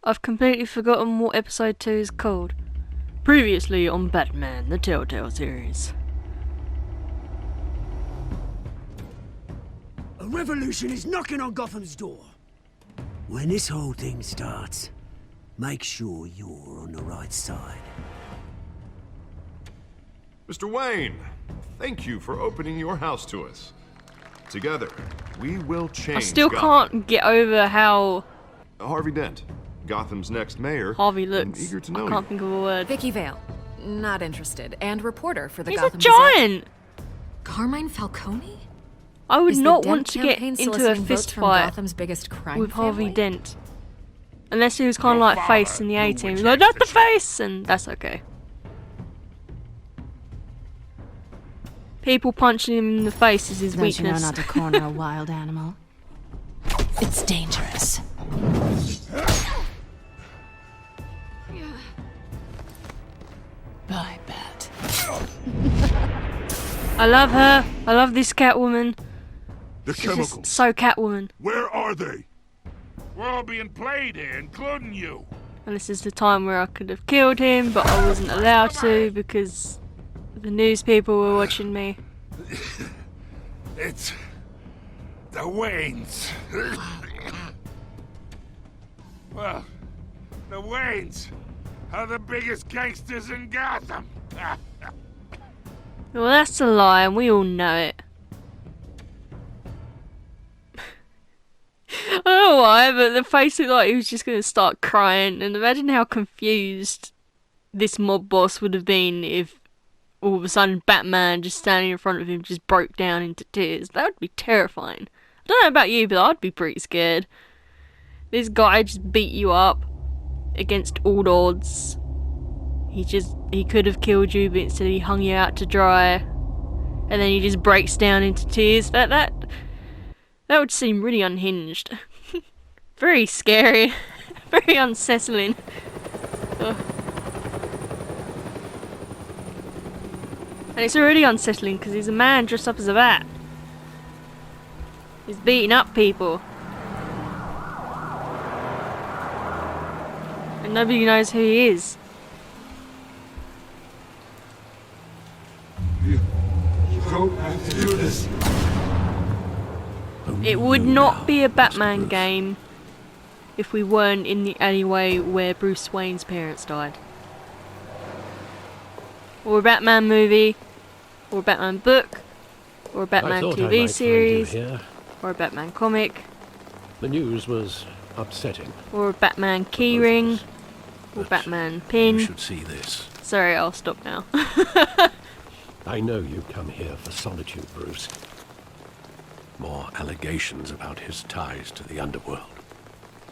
I've completely forgotten what episode 2 is called. Previously on Batman, the Telltale Series. A revolution is knocking on Gotham's door. When this whole thing starts, make sure you're on the right side. Mr. Wayne, thank you for opening your house to us. Together, we will change I still Gotham. can't get over how Harvey Dent, Gotham's next mayor. Harvey I'm looks. eager to I know can't you. think of a word. Vicky Vale, not interested, and reporter for the He's Gotham a giant! Gazette. Carmine Falcone? I would Is the not Dent want to get campaign into a soliciting votes fist from fight Gotham's biggest crime with Harvey family? Dent. Unless he was kind of Your like face father in the knew A-team. which He's like, hand not to the shake. face! And that's okay. People punching him in the face is his Don't you weakness. know not to corner a wild animal? It's dangerous. Bye, Bat. I love her. I love this Catwoman. The She's chemicals. just so Catwoman. Where are they? We're all being played here, including you. And this is the time where I could have killed him, but I wasn't allowed to because the news people were watching me. It's the Waynes. Well, the Waynes are the biggest gangsters in Gotham. Well, that's a lie, and we all know it. I don't know why, but the face looked like he was just going to start crying, and imagine how confused this mob boss would have been if all of a sudden Batman just standing in front of him just broke down into tears. That would be terrifying. I don't know about you, but I'd be pretty scared. This guy just beat you up against all odds. He could have killed you, but instead he hung you out to dry, and then he just breaks down into tears. That would seem really unhinged. Very scary. Very unsettling. Ugh. And it's already unsettling because he's a man dressed up as a bat. He's beating up people. And nobody knows who he is. You don't have to do this. It would not be a Batman game if we weren't in the alleyway where Bruce Wayne's parents died. Or a Batman movie, or a Batman book, or a Batman TV series, or a Batman comic, The news was upsetting. or a Batman keyring, or But Batman You pin. should see this. Sorry, I'll stop now. I know you come here for solitude, Bruce. More allegations about his ties to the underworld.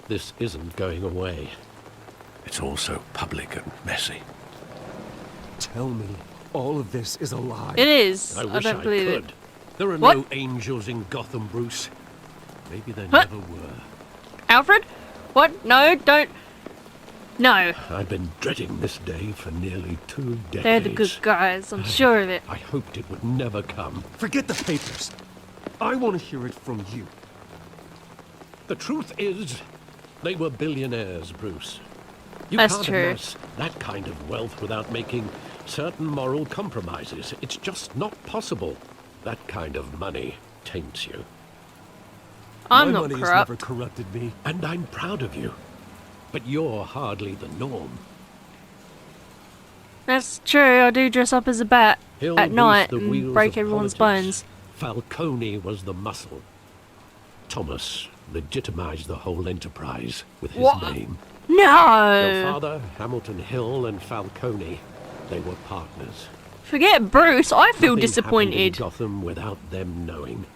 This isn't going away. It's all so public and messy. Tell me all of this is a lie. It is. I I wish don't I believe could. it. There are What? no angels in Gotham, Bruce. Maybe there Huh? never were. Alfred? What? No, don't. No. I've been dreading this day for nearly 2 decades. They're the good guys, I'm sure of it. I hoped it would never come. Forget the papers. I want to hear it from you. The truth is, they were billionaires, Bruce. You That's can't true. amass that kind of wealth without making certain moral compromises. It's just not possible. That kind of money taints you. I'm My not money corrupt. has never corrupted me. And I'm proud of you. But you're hardly the norm. That's true, I do dress up as a bat He'll at grease night the and wheels break of everyone's politics. bones. Falcone was the muscle. Thomas legitimized the whole enterprise with his What? name. Your No! father, Hamilton Hill, and Falcone, they were partners. Forget Bruce, I feel Nothing happened in disappointed. Gotham without them knowing.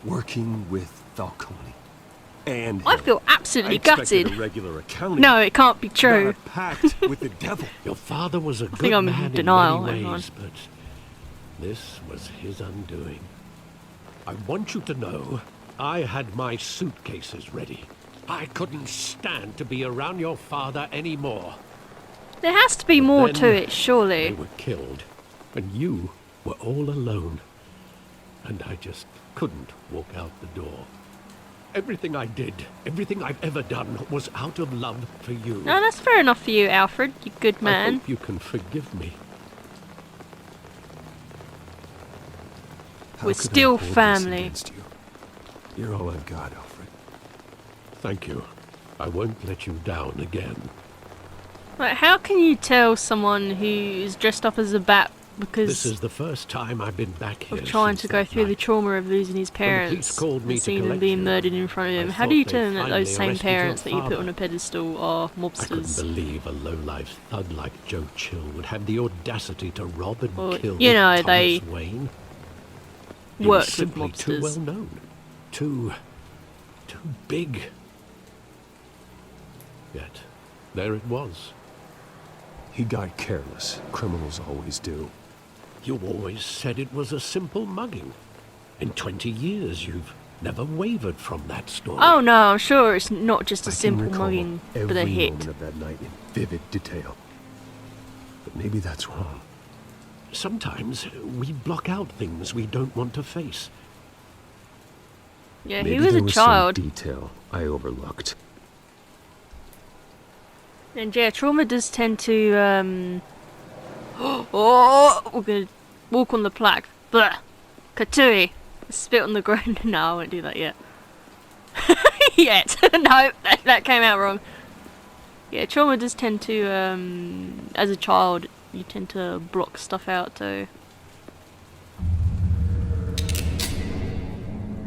Working with Falcone. And I Hill. feel I absolutely expected gutted. a regular accounting. No, it can't be Not true. a pact with the devil. Your father was a good think I'm in man in denial, many hang on. ways, but this was his undoing. I want you to know, I had my suitcases ready. I couldn't stand to be around your father anymore. There has to be more to then it, They surely. were killed, and you were all alone. And I just couldn't walk out the door. Everything I did, everything I've ever done, was out of love for you. No, that's fair enough for you, Alfred. You good I man. hope you can forgive me. How We're could I still hold this family. against you? You're all I've got, Alfred. Thank you. I won't let you down again. Like, how can you tell someone who is dressed up as a bat This because is the first time I've been back here of trying since to go that through the night. trauma of losing his police parents called me and to seeing them collect being you, murdered in front of I him? How do you thought tell they'd them that those finally same arrested your parents that you put father. on a pedestal are I couldn't mobsters? believe a low-life thug like Joe Chill would have the audacity to rob and Well, kill you know, Thomas they Wayne. He was Worked with simply too well mobsters. known. Too big. Yet, there it was. He got careless. Criminals always do. You always said it was a simple mugging. In 20 years, you've never wavered from that story. Oh no, I'm sure it's not just a I can simple recall mugging, but every a hit. moment of that night in vivid detail. But maybe that's wrong. Sometimes we block out things we don't want to face. Yeah, Maybe he was there a was child. some detail I overlooked. And yeah, trauma does tend to, oh, we're gonna walk on the plaque. Blah. Katui. Spit on the ground. No, I won't do that yet. Yet. No, that came out wrong. Yeah, trauma does tend to, as a child, you tend to block stuff out too.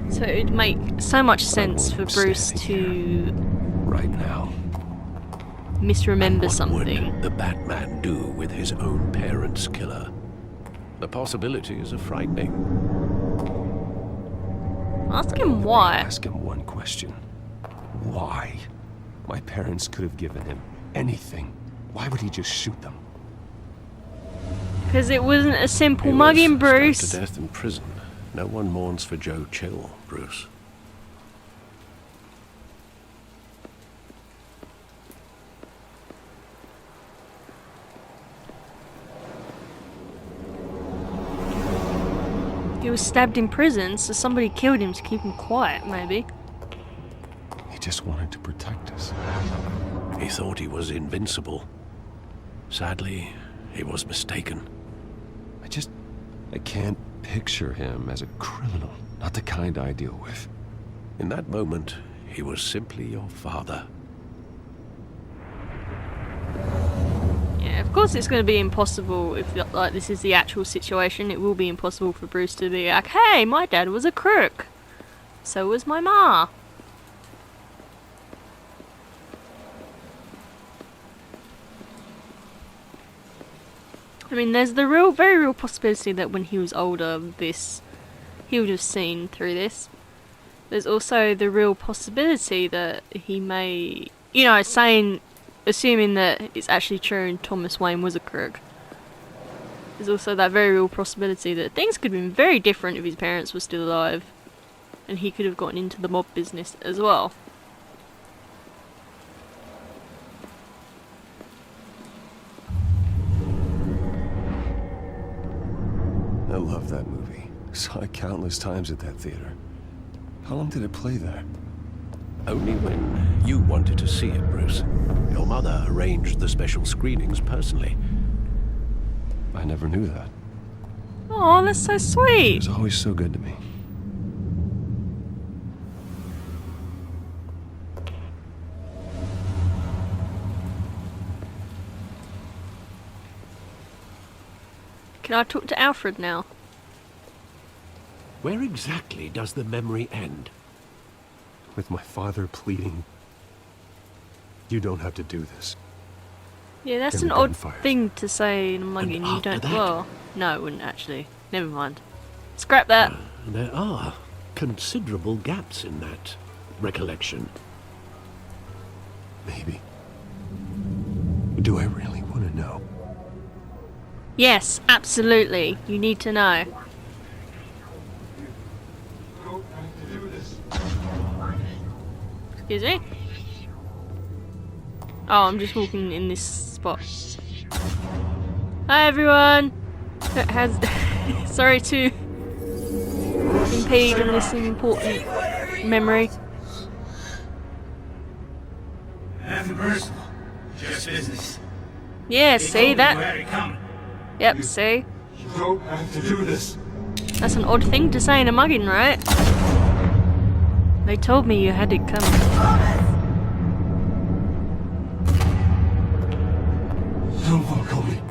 So it'd make so much sense for Bruce to Right now. misremember What something. would the Batman do with his own parents' killer? The possibilities are frightening. Ask him why. Ask him one question. Why? My parents could have given him anything. Why would he just shoot them? Because it wasn't a simple He mugging, was Bruce. stabbed to death in prison. No one mourns for Joe Chill, Bruce. He was stabbed in prison, so somebody killed him to keep him quiet, maybe. He just wanted to protect us. He thought he was invincible. Sadly, he was mistaken. I can't picture him as a criminal. Not the kind I deal with. In that moment, he was simply your father. Yeah, of course it's going to be impossible if like this is the actual situation. It will be impossible for Bruce to be like, hey, my dad was a crook. So was my ma. I mean, there's the very real possibility that when he was older, he would have seen through this. There's also the real possibility that he may, assuming that it's actually true and Thomas Wayne was a crook. There's also that very real possibility that things could have been very different if his parents were still alive, and he could have gotten into the mob business as well. I love that movie. Saw it countless times at that theater. How long did it play there? Only when you wanted to see it, Bruce. Your mother arranged the special screenings personally. I never knew that. Oh, that's so It sweet. was always so good to me. Can I talk to Alfred now? Where exactly does the memory end? With my father pleading, you don't have to do this. Yeah, that's And an the odd gunfires. thing to say in a mugging. You after don't. that? Well, no, it wouldn't actually. Never mind. Scrap that. There are considerable gaps in that recollection. Maybe. Do I really want to know? Yes, absolutely. You need to know. Excuse me? Oh, I'm just walking in this spot. Hi everyone! Sorry to impede on this important memory. Nothing personal. Just business. Yeah, see You that? had it coming. Yep, see? You don't have to do this. That's an odd thing to say in a mugging, right? They told me you had it coming. No, Falcone.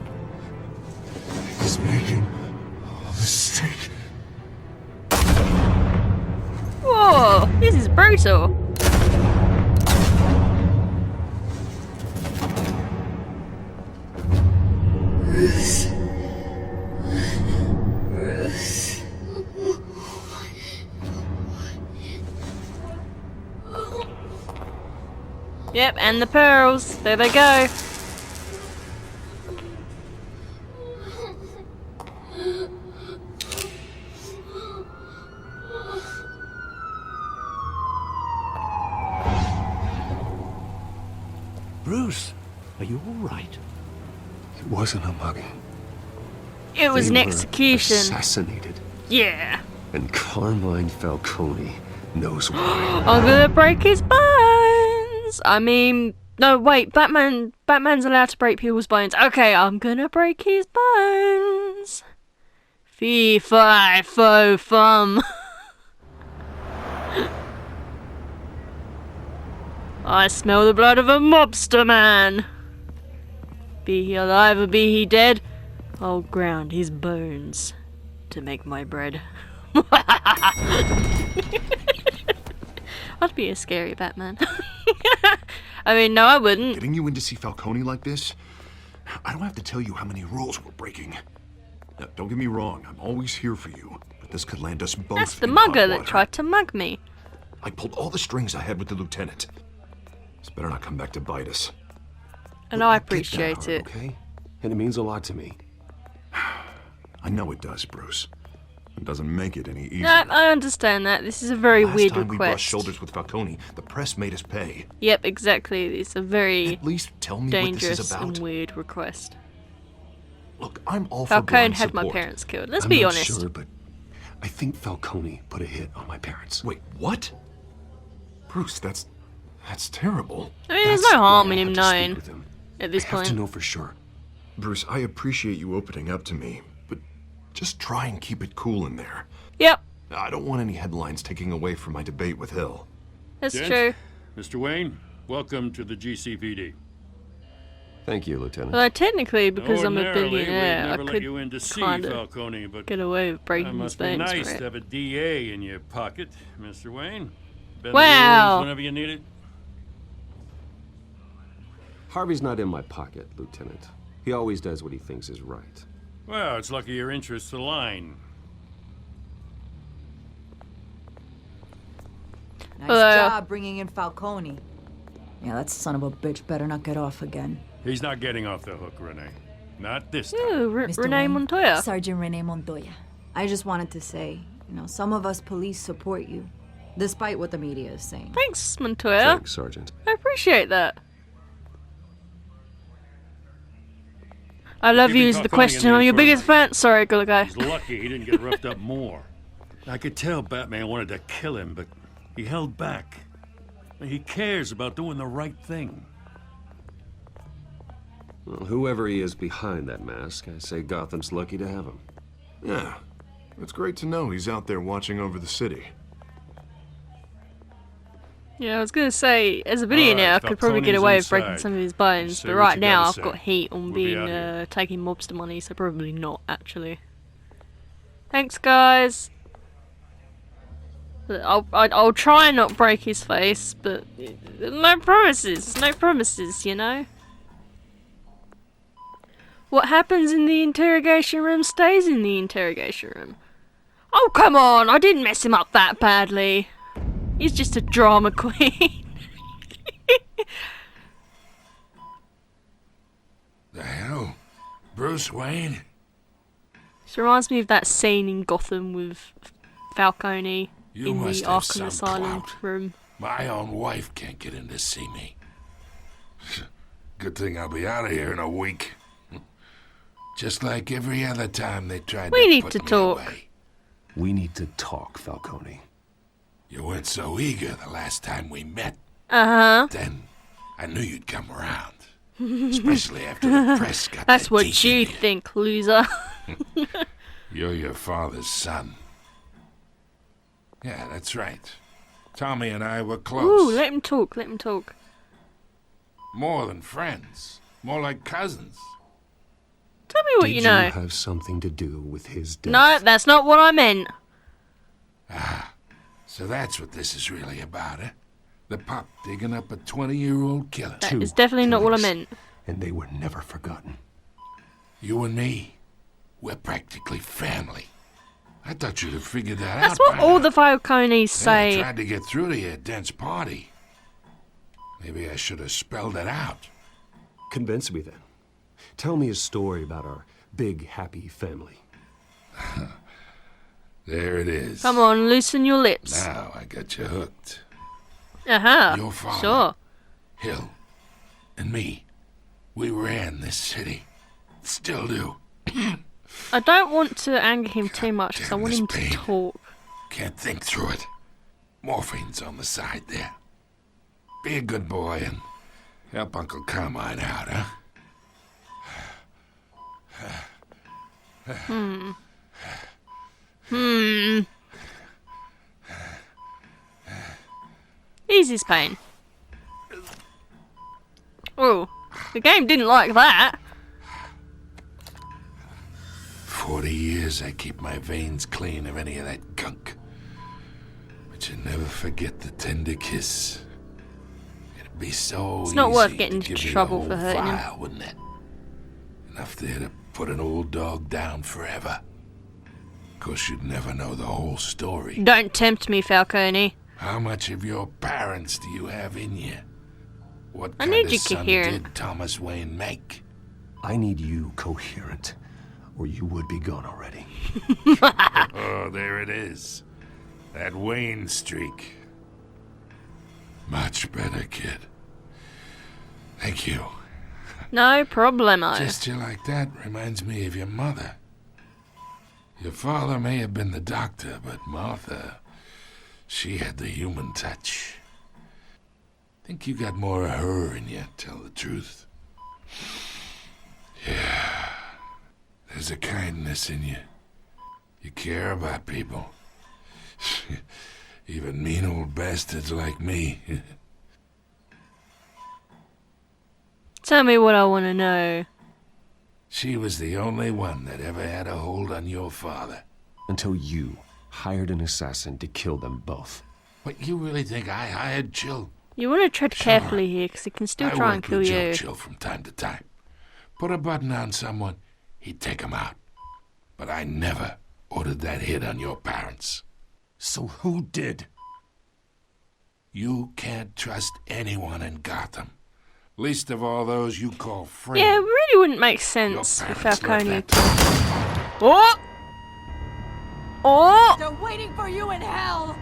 He's making a mistake. Whoa, this is brutal. Yep, and the pearls. There they go. Bruce, are you all right? It wasn't a mugging. It was an They were execution. assassinated. Yeah. And Carmine Falcone knows why. I'm gonna break his bones. I mean, no, wait. Batman's allowed to break people's bones. Okay, I'm gonna break his bones. Fee, fi, fo, fum. I smell the blood of a mobster man. Be he alive or be he dead, I'll ground his bones to make my bread. I'd be a scary Batman. I mean, no, I wouldn't. Getting you in to see Falcone like this? I don't have to tell you how many rules we're breaking. Now, don't get me wrong, I'm always here for you, but this could land us both That's the in hot mugger that water. tried to mug me. I pulled all the strings I had with the lieutenant. This better not come back to bite us. And I Get that appreciate hard, it. Okay? And it means a lot to me. I know it does, Bruce. It doesn't make it any easier. No, I understand that. This is a very Last weird time we brushed request. shoulders with Falcone, the press made us pay. Yep, exactly. It's a very At least tell me what this dangerous is about. and weird request. Look, I'm all for Falcone blind had my support. parents killed. Let's I'm be not honest. sure, but I think Falcone put a hit on my parents. Wait, what? Bruce, that's terrible. I mean, there's That's no harm why in I him had to speak knowing with him. at this I have to point. know for sure. Bruce, I appreciate you opening up to me, but just try and keep it cool in there. Yep, I don't want any headlines taking away from my debate with Hill. that's Dent, true. Mr. Wayne, welcome to the GCPD. Thank you, Lieutenant. Although technically, because I'm a Ordinarily, we'd billionaire, I never let could you in to see kinda Falcone, but get away with that breaking his must be bones nice for to it. have a DA in your pocket, Mr. Wayne. Bend Wow. the rules whenever you need it. Harvey's not in my pocket, Lieutenant. He always does what he thinks is right. Well, it's lucky your interests align. Nice Hello. job bringing in Falcone. Yeah, that son of a bitch better not get off again. He's not getting off the hook, Renee. Not this time. Ooh, Mr. Renee Wayne, Montoya. Sergeant Renee Montoya. I just wanted to say, some of us police support you, despite what the media is saying. Thanks, Montoya. Thanks, Sergeant. I appreciate that. I love Keeping you is the Falcone question. in the I'm your biggest infirmary. fan. Sorry, good guy. He's lucky he didn't get roughed up more. I could tell Batman wanted to kill him, but he held back. He cares about doing the right thing. Well, whoever he is behind that mask, I say Gotham's lucky to have him. Yeah, it's great to know he's out there watching over the city. Yeah, I was gonna say, as a billionaire, I could probably get Falcone's away with breaking inside. some of his bones, Say but what right you now gotta I've say. got heat on We'll be being out here. taking mobster money, so probably not actually. Thanks, guys. But I'll try and not break his face, but no promises, no promises, you know. What happens in the interrogation room stays in the interrogation room. Oh come on! I didn't mess him up that badly. He's just a drama queen. The hell? Bruce Wayne? This reminds me of that scene in Gotham with Falcone You in the must have Arkham some Asylum clout. room. My own wife can't get in to see me. Good thing I'll be out of here in a week. Just like every other time they tried We to need put to me talk. away. We need to talk, Falcone. You weren't so eager the last time we met. Uh huh. Then I knew you'd come around. Especially after the press got That's their what teeth you in think, loser. You're your father's son. Yeah, that's right. Tommy and I were close. Ooh, let him talk, let him talk. More than friends. More like cousins. Tell me what you know. Did you have something to do with his death? No, that's not what I meant. So that's what this is really about, eh? The pup digging up a 20-year-old killer. That is definitely not what I meant. And they were never forgotten. You and me, we're practically family. I thought you'd have figured that out. That's what by all now. the Falcones I say. tried to get through to you at Dent's party. Maybe I should have spelled it out. Convince me then. Tell me a story about our big, happy family. There it is. Come on, loosen your lips. Now I got you hooked. Uh-huh. Your father, Sure. Hill, and me, we ran this city. Still do. I don't want to anger him too much because I want him to pain. talk. Can't think through it. Morphine's on the side there. Be a good boy and help Uncle Carmine out, huh? Ease his pain. Oh, the game didn't like that. 40 years I keep my veins clean of any of that gunk. But you never forget the tender kiss. It'd be so It's not worth easy getting to into give you trouble the for whole hurting him. file, wouldn't it? Enough there to put an old dog down forever. Of course, you'd never know the whole story. Don't tempt me, Falcone. How much of your parents do you have in you? What I kind need of you son coherent. did Thomas Wayne make? I need you coherent, or you would be gone already. Oh, there it is. That Wayne streak. Much better, kid. Thank you. No problemo. Gesture like that reminds me of your mother. Your father may have been the doctor, but Martha, she had the human touch. Think you got more of her in you, tell the truth. Yeah. There's a kindness in you. You care about people. Even mean old bastards like me. Tell me what I want to know. She was the only one that ever had a hold on your father. Until you hired an assassin to kill them both. What, you really think I hired Chill? You want to tread Sure. carefully here because he can still I try and worked kill with Joe you. Chill from time to time. Put a button on someone, he'd take him out. But I never ordered that hit on your parents. So who did? You can't trust anyone in Gotham. Least of all those you call friends. Yeah, it really wouldn't make sense Your for parents Falcone left to... Oh! Oh! They're waiting for you in hell!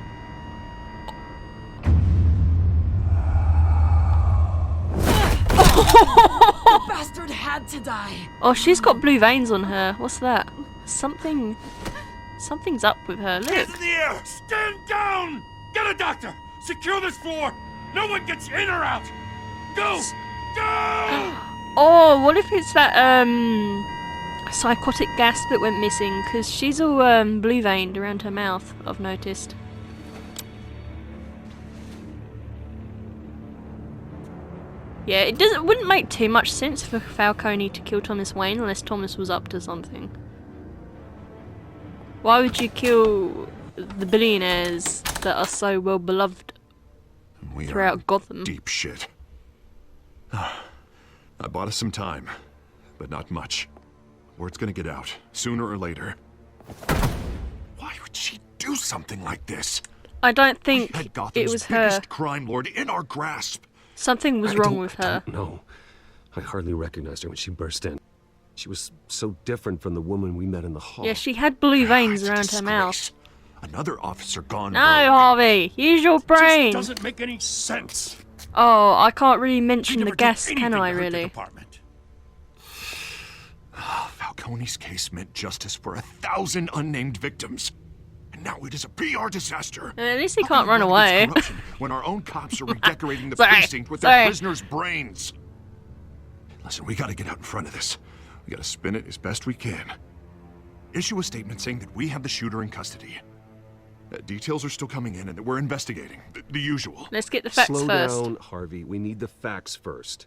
The bastard had to die. Oh, she's got blue veins on her. What's that? Something's up with her. Look. Hands in the air! Stand down! Get a doctor! Secure this floor! No one gets in or out! Go! Go! Oh, what if it's that psychotic gas that went missing? Because she's all blue veined around her mouth, I've noticed. Yeah, it wouldn't make too much sense for Falcone to kill Thomas Wayne unless Thomas was up to something. Why would you kill the billionaires that are so well beloved We are throughout in Gotham? deep shit. I bought us some time, but not much. Word's gonna get out, sooner or later. Why would she do something like this? I don't We think had it Gotham's was her. biggest crime lord in our grasp. Something was wrong with her. No, I hardly recognized her when she burst in. She was so different from the woman we met in the hall. Yeah, she had blue veins It's a around her mouth. disgrace. Another officer gone No, rogue. Harvey, use your brain. Just doesn't make any sense. Oh, I can't really She mention the never did gas, can anything I? to hurt the Really? department. Falcone's case meant justice for 1,000 unnamed victims. And and now it is a PR disaster. At least he How can't can run you run against away. corruption when our own cops are redecorating the Sorry, precinct with their prisoners' brains? Listen, we gotta get out in front of this. We gotta spin it as best we can. Issue a statement saying that we have the shooter in custody. Details are still coming in and that we're investigating. The usual. Let's get the facts Slow first. down, Harvey. We need the facts first.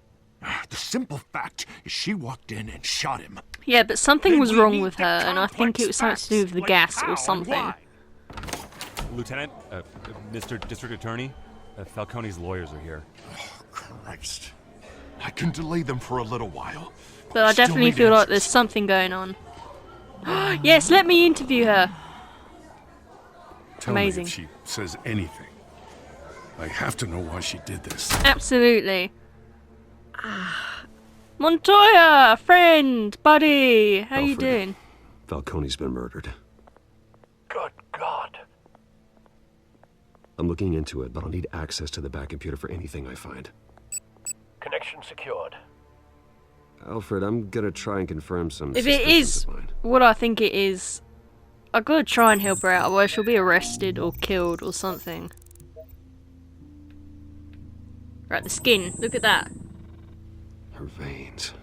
The simple fact is she walked in and shot him. Yeah, but something Then was we wrong need with the her, and I think it was something to do with the complex gas facts, or like something. how and Lieutenant, Mr. District Attorney, Falcone's lawyers are here. Oh, Christ. I can delay them for a little while. But I Still definitely need feel like answers. there's something going on. Yes, let me interview her. Tell Amazing. me if she says anything. I have to know why she did this. Absolutely. Montoya, friend, buddy, how you Alfred. doing? Falcone's been murdered. Good God. I'm looking into it, but I'll need access to the back computer for anything I find. Connection secured. Alfred, I'm gonna try and confirm some If it suspicions is of mine. what I think it is, I gotta try and help her out, otherwise she'll be arrested or killed or something. Right, the skin. Look at that. Her veins.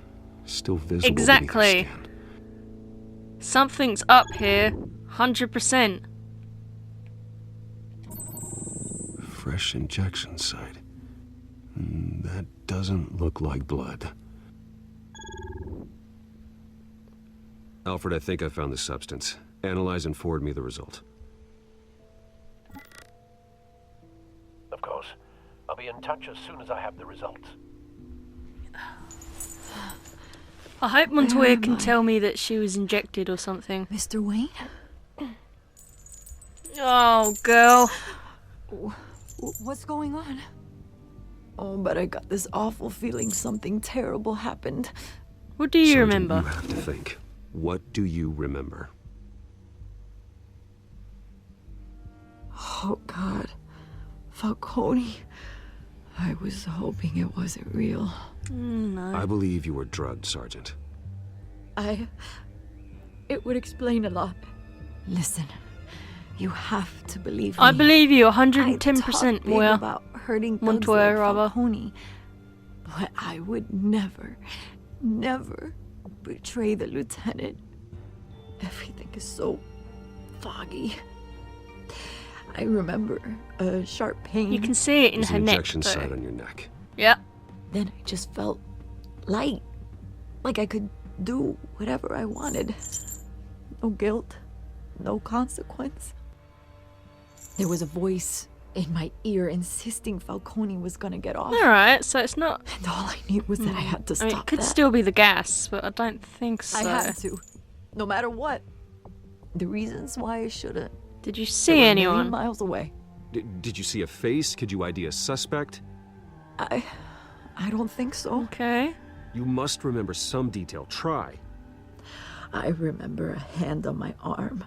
Still visible Exactly. beneath her skin. Something's up here. 100%. Fresh injection site. That doesn't look like blood. Alfred, I think I found the substance. Analyze and forward me the result. Of course. I'll be in touch as soon as I have the results. I hope Montoya can tell me that she was injected or something. Mr. Wayne? Oh, girl. What's going on? Oh, but I got this awful feeling something terrible happened. What do you Sergeant, remember? You have to think. What do you remember? Oh, God. Falcone. I was hoping it wasn't real. No. I believe you were drugged, Sergeant. It would explain a lot. Listen, you have to believe me. I believe you I 110%, talked big Moya. about hurting thugs Montoya, like rather. Falcone, but I would never, never betray the lieutenant. Everything is so foggy. I remember a sharp pain. You can see it in There's her an neck, injection though. site on your neck. Yep. Then I just felt light, like I could do whatever I wanted. No guilt, no consequence. There was a voice in my ear insisting Falcone was gonna get off. Alright, so it's not... And all I knew was that I had to I stop mean, it could that. still be the gas, but I don't think so. I had to, no matter what. The reasons why I shouldn't. Did you They see were a anyone? million miles away. Did you see a face? Could you ID a suspect? I don't think so. Okay. You must remember some detail. Try. I remember a hand on my arm,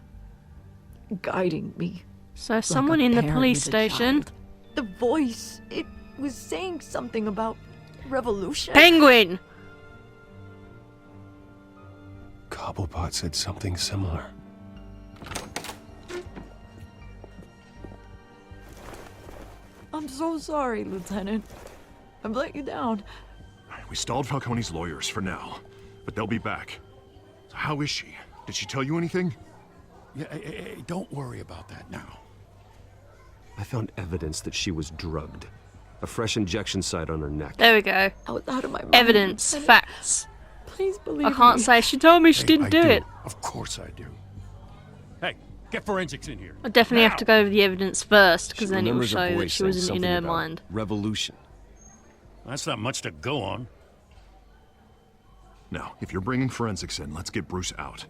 guiding me. So like someone a in the parent police with a station. child. The voice, it was saying something about revolution. Penguin! Cobblepot said something similar. I'm so sorry, Lieutenant. I've let you down. We stalled Falcone's lawyers for now, but they'll be back. So how is she? Did she tell you anything? Yeah, hey, don't worry about that now. I found evidence that she was drugged. A fresh injection site on her neck. There we go. I was out of my mind. Evidence, Lieutenant. facts. Please believe I can't me. say she told me she Hey, didn't I do it. Of course I do. Hey, get forensics in here. I definitely have Now. to go over the evidence first, because She then it will remembers a show that voice she saying wasn't in something her about mind. Revolution. That's not much to go on. Now, if you're bringing forensics in, let's get Bruce out.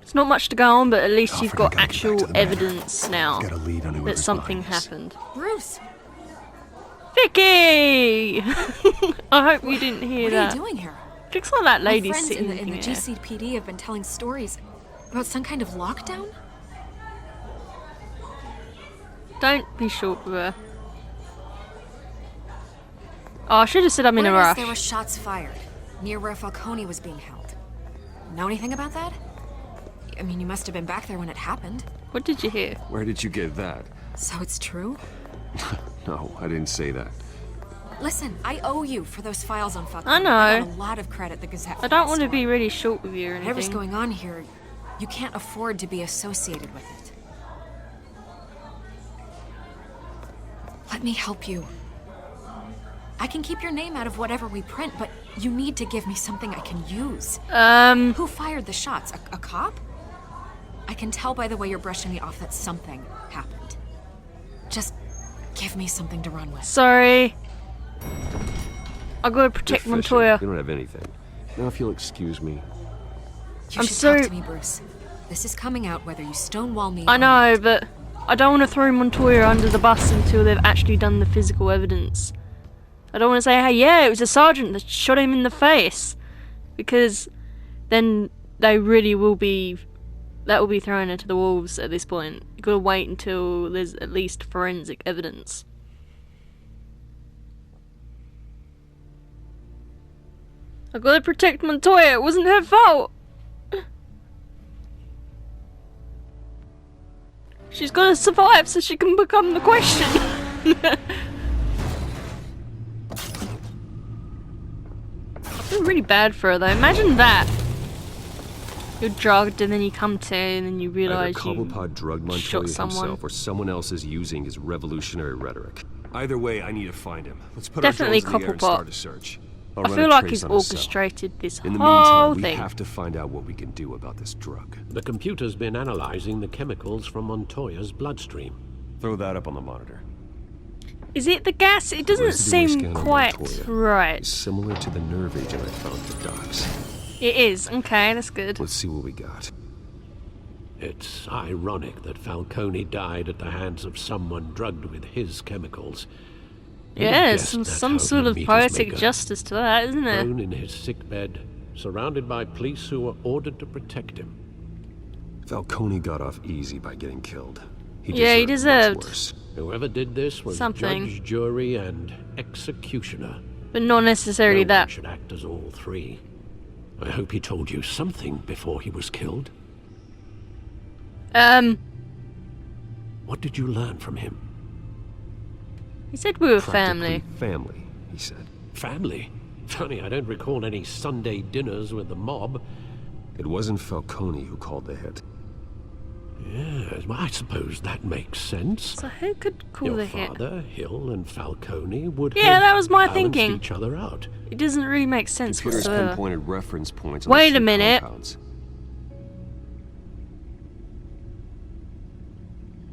It's not much to go on, but at least Oh, you've I gotta got get back actual to the manor. evidence now Got a lead on that whoever's something behind this. happened. Bruce, Vicky! I hope you didn't hear what that. are you doing here? Looks like that My lady's friends sitting in the here. GCPD have been telling stories about some kind of lockdown. Don't be short with her. Oh, I should have said I'm in a Word is rush. there were shots fired near where Falcone was being held. Know anything about that? I mean, you must have been back there when it happened. What did you hear? Where did you get that? So it's true? No, I didn't say that. Listen, I owe you for those files on Falcone. I know. I got a lot of credit the Gazette. I don't want to be really short with you or anything. Whatever's going on here, you can't afford to be associated with it. Let me help you. I can keep your name out of whatever we print, but you need to give me something I can use. Who fired the shots? A cop? I can tell by the way you're brushing me off that something happened. Just give me something to run with. Sorry. I gotta protect Montoya. You don't have anything. Now, if you'll excuse me. You should talk to me, Bruce. This is coming out whether you stonewall me. I know, but I don't want to throw Montoya under the bus until they've actually done the physical evidence. I don't want to say, hey, yeah, it was a sergeant that shot him in the face. Because then they really will be... That will be thrown into the wolves at this point. You've got to wait until there's at least forensic evidence. I've got to protect Montoya. It wasn't her fault. She's got to survive so she can become the question. I feel really bad for her though. Imagine that. You're drugged and then you come to and then you realise you Cobblepot drugged Montoya shot someone. himself or someone else is using his revolutionary rhetoric. Either way, I need to find him. Let's put Definitely our drones in the air and Cobblepot. start a search. I feel like he's orchestrated this In the whole meantime, we thing. have to find out what we can do about this drug. The computer's been analyzing the chemicals from Montoya's bloodstream. Throw that up on the monitor. Is it the gas? It doesn't Residue seem scan on quite Montoya right. is similar to the nerve agent I found at the docks. It is. Okay, that's good. Let's see what we got. It's ironic that Falcone died at the hands of someone drugged with his chemicals. Yeah, some sort of poetic justice to that, isn't there? Thrown in his sickbed, surrounded by police who were ordered to protect him. Falcone got off easy by getting killed. He deserved much worse. Whoever did this was something. judge, jury, and executioner. But not necessarily No that. one should act as all three. I hope he told you something before he was killed. What did you learn from him? He said we were Practically family. Family, he said. Family? Funny, I don't recall any Sunday dinners with the mob. It wasn't Falcone who called the hit. Yes, well, I suppose that makes sense. So who could call Your the hit? father, Hill, and Falcone would Yeah, have that was my balanced thinking. each other out. It doesn't really make sense Computers whatsoever. pinpointed reference points on Wait the a two minute. compounds.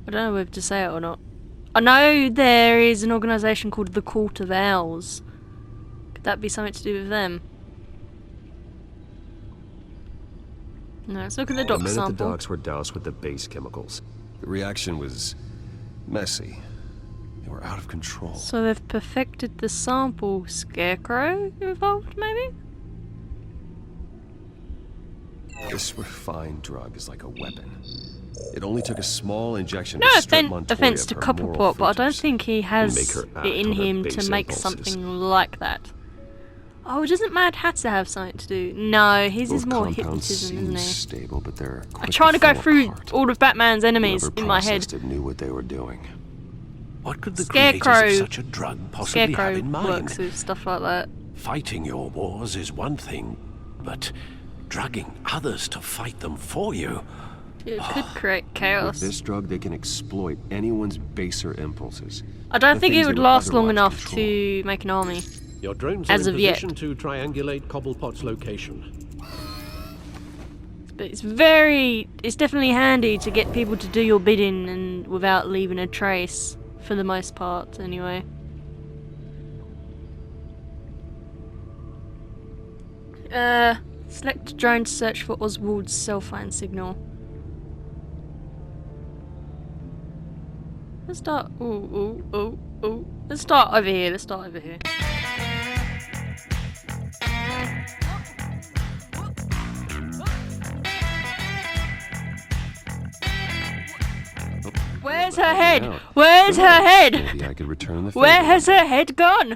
I don't know whether to say it or not. I know there is an organisation called the Court of Owls. Could that be something to do with them? No, let's look at the The doc men at the sample. docks were doused with the base chemicals. The reaction was messy. They were out of control. So they've perfected the sample. Scarecrow involved, maybe? This refined drug is like a weapon. It only took a small injection No to strip Montoya offense of to her moral Cobblepot, but I don't filters think he and has make her act it in on her him to base make impulses. something like that. Oh, doesn't Mad Hatter have something to do? No, his is Both more compounds hypnotism, seem isn't he? stable, but they're I quick try to go fall through apart. all of Batman's enemies Whoever in my head. processed it knew what they were doing. What could the Scarecrow. creators of such a drug possibly have Scarecrow in mind? works with stuff like that. Fighting your wars is one thing, but drugging others to fight them for you? It could create With chaos. this drug, they can exploit anyone's baser impulses. I don't The think things it would they would last long otherwise enough control. to make an army. Your drones As are in of yet. position to triangulate Cobblepot's location. But it's definitely handy to get people to do your bidding and without leaving a trace, for the most part, anyway. Select drone to search for Oswald's cell phone signal. Let's start. Ooh. Let's start over here. Where's her head? Where's her head? Maybe I could return the favor. Where has her head gone?